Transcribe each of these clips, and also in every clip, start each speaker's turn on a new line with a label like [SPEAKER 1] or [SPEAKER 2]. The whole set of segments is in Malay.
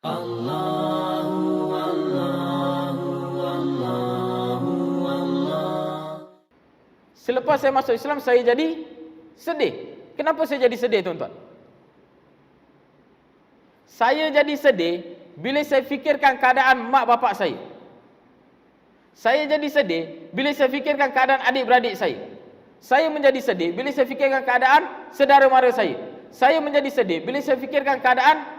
[SPEAKER 1] Allahu Allahu Allahu Allah.
[SPEAKER 2] Selepas saya masuk Islam, saya jadi sedih. Kenapa saya jadi sedih, tuan-tuan? Saya jadi sedih bila saya fikirkan keadaan mak bapak saya. Saya jadi sedih bila saya fikirkan keadaan adik-beradik saya. Saya menjadi sedih bila saya fikirkan keadaan saudara mara saya. Saya menjadi sedih bila saya fikirkan keadaan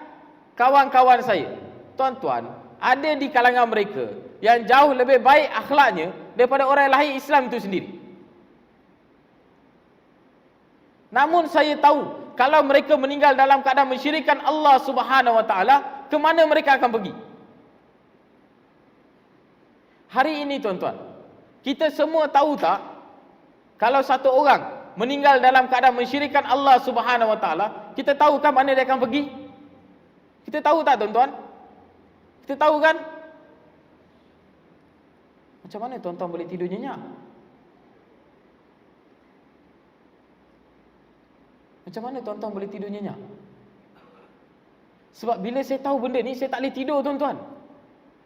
[SPEAKER 2] kawan-kawan saya. Tuan-tuan, ada di kalangan mereka yang jauh lebih baik akhlaknya daripada orang yang lahir Islam itu sendiri. Namun saya tahu, kalau mereka meninggal dalam keadaan mensyirikkan Allah Subhanahu Wa Taala, ke mana mereka akan pergi? Hari ini, tuan-tuan, kita semua tahu tak, kalau satu orang meninggal dalam keadaan mensyirikkan Allah Subhanahu Wa Taala, kita tahu kan mana dia akan pergi? Kita tahu tak, tuan-tuan? Kita tahu kan? Macam mana tuan-tuan boleh tidur nyenyak? Macam mana tuan-tuan boleh tidur nyenyak? Sebab bila saya tahu benda ni, saya tak boleh tidur, tuan-tuan.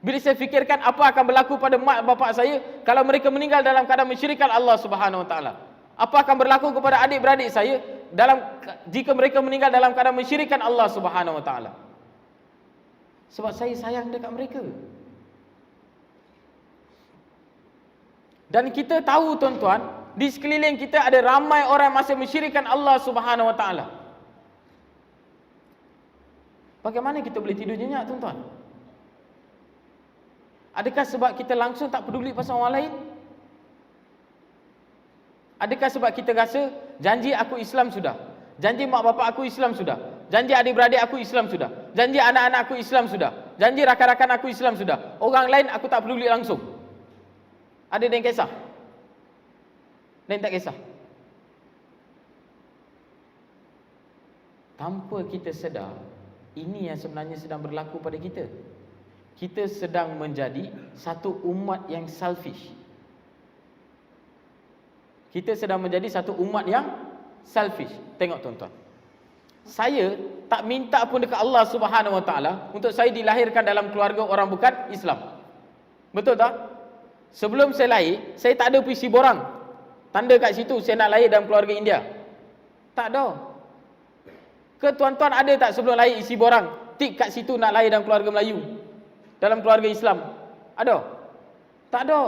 [SPEAKER 2] Bila saya fikirkan apa akan berlaku pada mak bapak saya kalau mereka meninggal dalam keadaan mensyirikkan Allah Subhanahu Wa Taala. Apa akan berlaku kepada adik-beradik saya jika mereka meninggal dalam keadaan mensyirikkan Allah Subhanahu Wa Taala. Sebab saya sayang dekat mereka. Dan kita tahu, tuan-tuan, di sekeliling kita ada ramai orang yang masih mensyirikkan Allah Subhanahu Wa Taala. Bagaimana kita boleh tidur nyenyak, tuan-tuan? Adakah sebab kita langsung tak peduli pasal orang lain? Adakah sebab kita rasa janji aku Islam sudah, janji mak bapak aku Islam sudah, janji adik-beradik aku Islam sudah, janji anak-anak aku Islam sudah, janji rakan-rakan aku Islam sudah, orang lain aku tak peduli langsung? Ada yang kisah? Dan tak kisah. Tanpa kita sedar, ini yang sebenarnya sedang berlaku pada kita. Kita sedang menjadi satu umat yang selfish. Kita sedang menjadi satu umat yang selfish. Tengok, tuan-tuan, saya tak minta pun dekat Allah Subhanahu Wa Taala untuk saya dilahirkan dalam keluarga orang bukan Islam. Betul tak? Sebelum saya lahir, saya tak ada puisi borang tanda kat situ saya nak lahir dalam keluarga India. Tak ada. Ke tuan-tuan ada tak sebelum lahir isi borang tik kat situ nak lahir dalam keluarga Melayu, dalam keluarga Islam? Ada? Tak ada.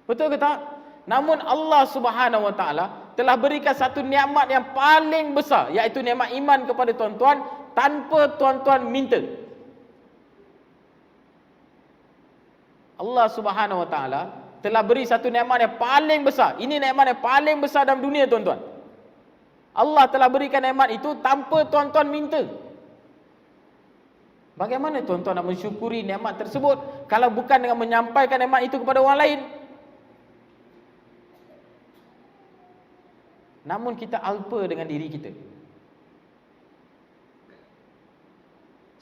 [SPEAKER 2] Betul ke tak? Namun Allah Subhanahu Wa Taala telah berikan satu nikmat yang paling besar, iaitu nikmat iman kepada tuan-tuan tanpa tuan-tuan minta. Allah Subhanahu Wa Taala telah beri satu nikmat yang paling besar. Ini nikmat yang paling besar dalam dunia, tuan-tuan. Allah telah berikan nikmat itu tanpa tuan-tuan minta. Bagaimana tuan-tuan nak mensyukuri nikmat tersebut kalau bukan dengan menyampaikan nikmat itu kepada orang lain? Namun kita alpa dengan diri kita.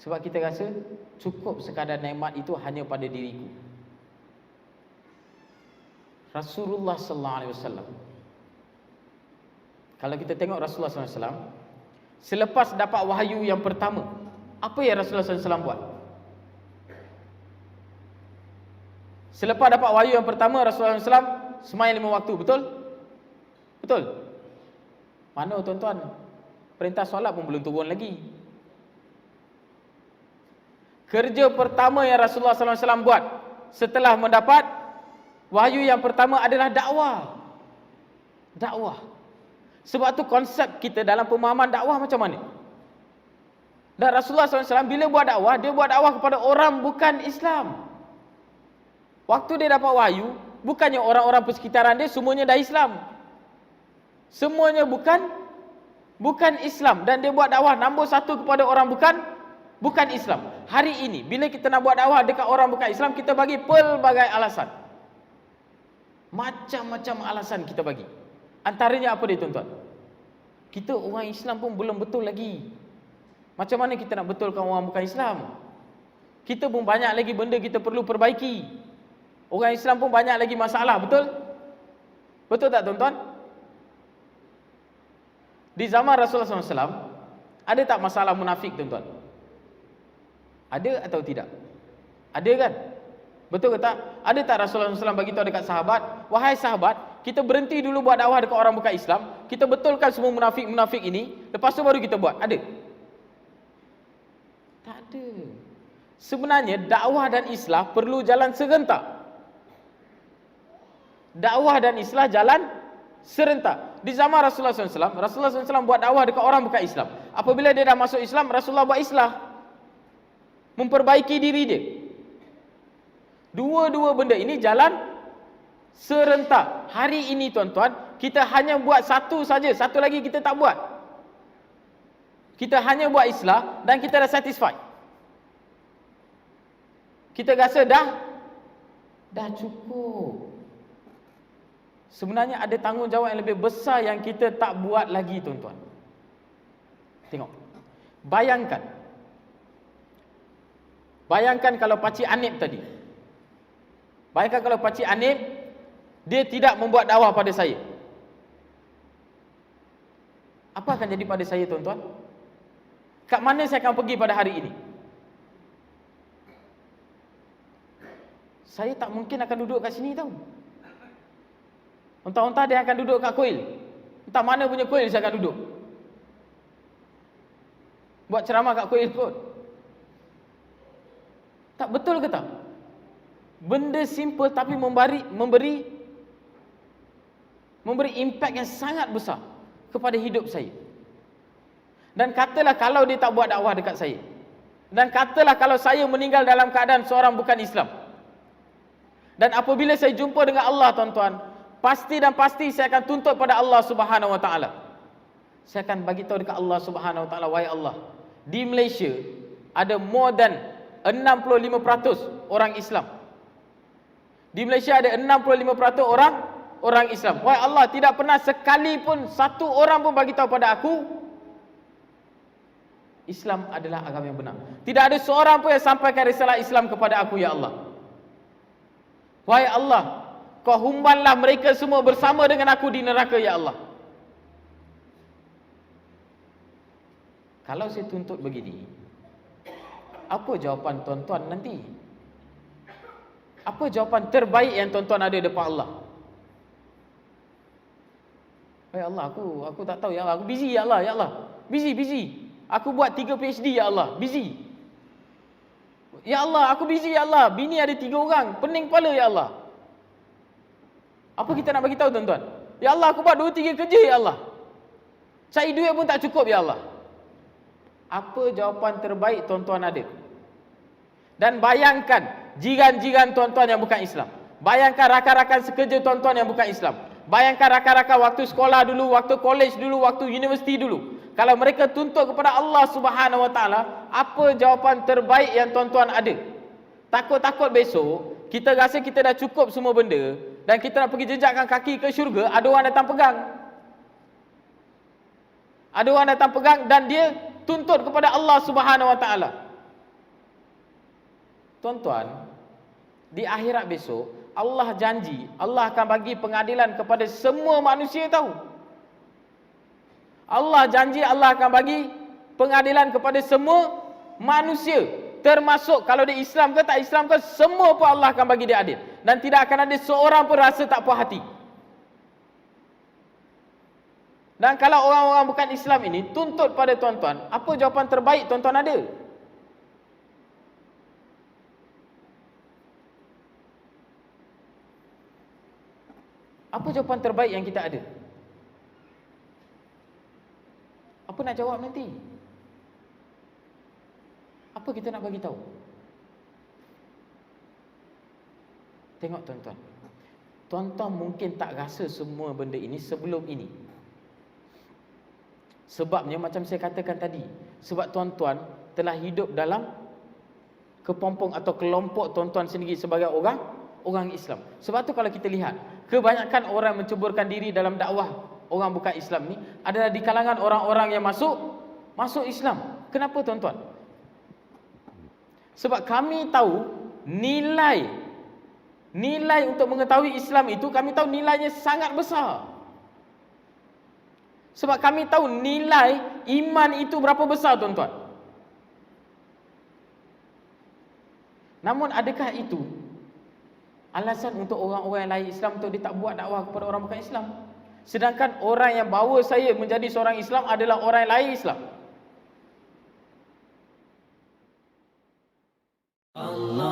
[SPEAKER 2] Sebab kita rasa cukup sekadar nikmat itu hanya pada diriku. Rasulullah sallallahu alaihi wasallam, kalau kita tengok Rasulullah sallallahu alaihi wasallam, selepas dapat wahyu yang pertama, apa yang Rasulullah sallallahu alaihi wasallam buat? Selepas dapat wahyu yang pertama, Rasulullah sallallahu alaihi wasallam sembahyang 5 waktu, betul? Betul? Mana, tuan-tuan? Perintah solat pun belum turun lagi. Kerja pertama yang Rasulullah sallallahu alaihi wasallam buat setelah mendapat wahyu yang pertama adalah dakwah. Dakwah. Sebab tu konsep kita dalam pemahaman dakwah macam mana? Dan Rasulullah SAW bila buat dakwah, dia buat dakwah kepada orang bukan Islam. Waktu dia dapat wahyu, bukannya orang-orang persekitaran dia semuanya dah Islam. Semuanya bukan Islam. Dan dia buat dakwah nombor satu kepada orang bukan Islam. Hari ini, bila kita nak buat dakwah dekat orang bukan Islam, kita bagi pelbagai alasan. Macam-macam alasan kita bagi. Antaranya apa dia, tuan-tuan? Kita orang Islam pun belum betul lagi. Macam mana kita nak betulkan orang bukan Islam? Kita pun banyak lagi benda kita perlu perbaiki. Orang Islam pun banyak lagi masalah, betul? Betul tak, tuan-tuan? Di zaman Rasulullah SAW, ada tak masalah munafik, tuan-tuan? Ada atau tidak? Ada kan? Betul ke tak? Ada tak Rasulullah SAW bagi tahu dekat sahabat, wahai sahabat, kita berhenti dulu buat dakwah dekat orang bukan Islam, kita betulkan semua munafik-munafik ini, lepas tu baru kita buat. Ada? Tak ada. Sebenarnya dakwah dan islah perlu jalan serentak. Dakwah dan islah jalan serentak. Di zaman Rasulullah SAW buat dakwah dekat orang bukan Islam. Apabila dia dah masuk Islam, Rasulullah buat islah, memperbaiki diri dia. Dua-dua benda ini jalan serentak. Hari ini tuan-tuan, kita hanya buat satu saja, satu lagi kita tak buat. Kita hanya buat islah dan kita dah satisfied. Kita rasa dah cukup. Sebenarnya ada tanggungjawab yang lebih besar yang kita tak buat lagi, tuan-tuan. Tengok. Bayangkan kalau Pakcik Anip tadi. Bayangkan kalau Pakcik Anip, dia tidak membuat dakwah pada saya. Apa akan jadi pada saya, tuan-tuan? Kat mana saya akan pergi pada hari ini? Saya tak mungkin akan duduk kat sini tau. Entah-entah dia akan duduk kat kuil. Entah mana punya kuil saya akan duduk. Buat ceramah kat kuil kot. Tak betul ke tak? Benda simple tapi memberi impact yang sangat besar kepada hidup saya. Dan katalah kalau dia tak buat dakwah dekat saya. Dan katalah kalau saya meninggal dalam keadaan seorang bukan Islam. Dan apabila saya jumpa dengan Allah, tuan-tuan, pasti dan pasti saya akan tuntut pada Allah Subhanahu Wa Taala. Saya akan bagi tahu dekat Allah Subhanahu Wa Taala, wahai Allah, di Malaysia ada more than 65% orang Islam. Di Malaysia ada 65% orang Islam. Wahai Allah, tidak pernah sekali pun satu orang pun bagi tahu pada aku Islam adalah agama yang benar. Tidak ada seorang pun yang sampaikan risalah Islam kepada aku, ya Allah. Wahai Allah, Kau humbanlah mereka semua bersama dengan aku di neraka, ya Allah. Kalau saya tuntut begini, apa jawapan tuan-tuan nanti? Apa jawapan terbaik yang tuan-tuan ada depan Allah? Ya Allah, aku tak tahu, ya Allah. Aku busy, ya Allah, ya Allah. Busy. Aku buat 3 PhD, ya Allah. Busy. Ya Allah, aku busy, ya Allah. Bini ada 3 orang, pening kepala, ya Allah. Apa kita nak bagi tahu, tuan-tuan? Ya Allah, aku buat 2-3 kerja, ya Allah. Cari duit pun tak cukup, ya Allah. Apa jawapan terbaik tuan-tuan ada? Dan bayangkan jiran-jiran tuan-tuan yang bukan Islam. Bayangkan rakan-rakan sekerja tuan-tuan yang bukan Islam. Bayangkan rakan-rakan waktu sekolah dulu, waktu college dulu, waktu universiti dulu. Kalau mereka tuntut kepada Allah Subhanahu Wa Taala, apa jawapan terbaik yang tuan-tuan ada? Takut-takut besok kita rasa kita dah cukup semua benda dan kita nak pergi jejakkan kaki ke syurga, ada orang datang pegang. Ada orang datang pegang dan dia tuntut kepada Allah Subhanahu Wa Taala. Tuan-tuan, di akhirat besok Allah janji Allah akan bagi pengadilan kepada semua manusia, tahu? Allah janji Allah akan bagi pengadilan kepada semua manusia, termasuk kalau dia Islam ke tak Islam ke, semua pun Allah akan bagi dia adil. Dan tidak akan ada seorang pun rasa tak puas hati. Dan kalau orang-orang bukan Islam ini tuntut pada tuan-tuan, apa jawapan terbaik tuan-tuan ada? Apa jawapan terbaik yang kita ada? Apa nak jawab nanti? Apa kita nak bagi tahu? Tengok tuan-tuan. Tuan-tuan mungkin tak rasa semua benda ini sebelum ini. Sebabnya macam saya katakan tadi, sebab tuan-tuan telah hidup dalam kepompong atau kelompok tuan-tuan sendiri sebagai orang Islam. Sebab tu kalau kita lihat, kebanyakan orang menceburkan diri dalam dakwah orang bukan Islam ni adalah di kalangan orang-orang yang masuk Islam. Kenapa tuan-tuan? Sebab kami tahu nilai untuk mengetahui Islam itu, kami tahu nilainya sangat besar. Sebab kami tahu nilai iman itu berapa besar, tuan-tuan. Namun adakah itu alasan untuk orang-orang yang lain Islam untuk dia tak buat dakwah kepada orang bukan Islam? Sedangkan orang yang bawa saya menjadi seorang Islam adalah orang yang lain Islam.
[SPEAKER 1] Allah